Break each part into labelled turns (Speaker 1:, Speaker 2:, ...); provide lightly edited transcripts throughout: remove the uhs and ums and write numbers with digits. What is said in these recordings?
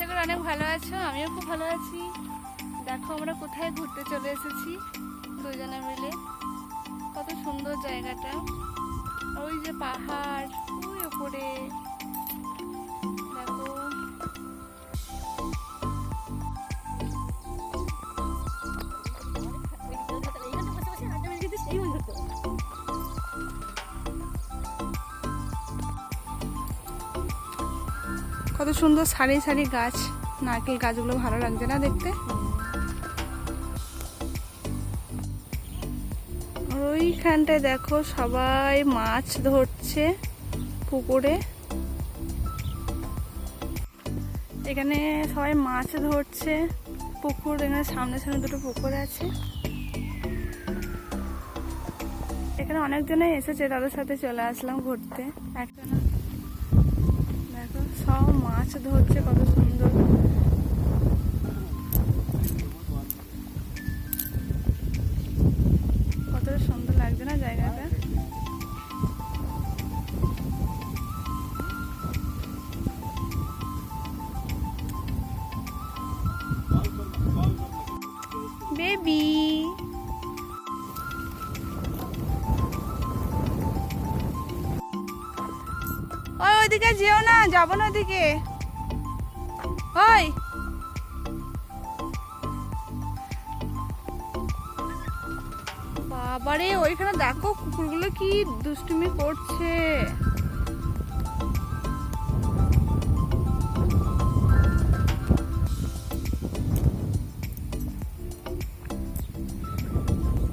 Speaker 1: আশা করি অনেক ভালো আছো, আমিও খুব ভালো আছি। দেখো আমরা কোথায় ঘুরতে চলে এসেছি দুজনে মিলে। কত সুন্দর জায়গাটা, ওই যে পাহাড় ওই উপরে দেখো। কত সুন্দর সারি সারি গাছ, নারকেল গাছগুলো ভালো লাগছে না দেখতে। ওইখানটায় দেখো সবাই মাছ ধরছে পুকুরে। এখানে সবাই মাছ ধরছে পুকুর, এখানে সামনে সামনে দুটো পুকুর আছে। এখানে অনেকজনে এসেছে, তাদের সাথে চলে আসলাম ঘুরতে। একজনা দেখো সব মাছ ধরছে, কত সুন্দর। কত সুন্দর লাগছে না জায়গাটা। বেবি ওইদিকে যেও না, যাবো না ওদিকে। ওই বাবারে, ওইখানে দেখো কুকুরগুলো কি দুষ্টুমি করছে।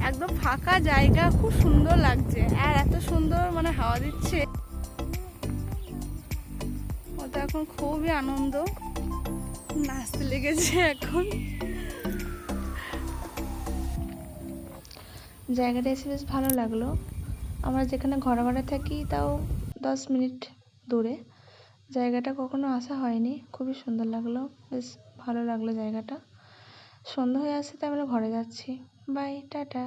Speaker 1: একদম ফাঁকা জায়গা, খুব সুন্দর লাগছে, আর এত সুন্দর মানে হাওয়া দিচ্ছে। ও তো এখন খুবই আনন্দ, নাচতে লেগেছে এখন। জায়গাটা এসে বেশ ভালো লাগলো। আমরা যেখানে ঘরে ঘরে থাকি তাও 10 মিনিট দূরে। জায়গাটা কখনো আসা হয়নি, খুবই সুন্দর লাগলো, বেশ ভালো লাগলো জায়গাটা। সন্ধ্যা হয়ে আসছে তাই আমরা ঘরে যাচ্ছি। Bye, tata.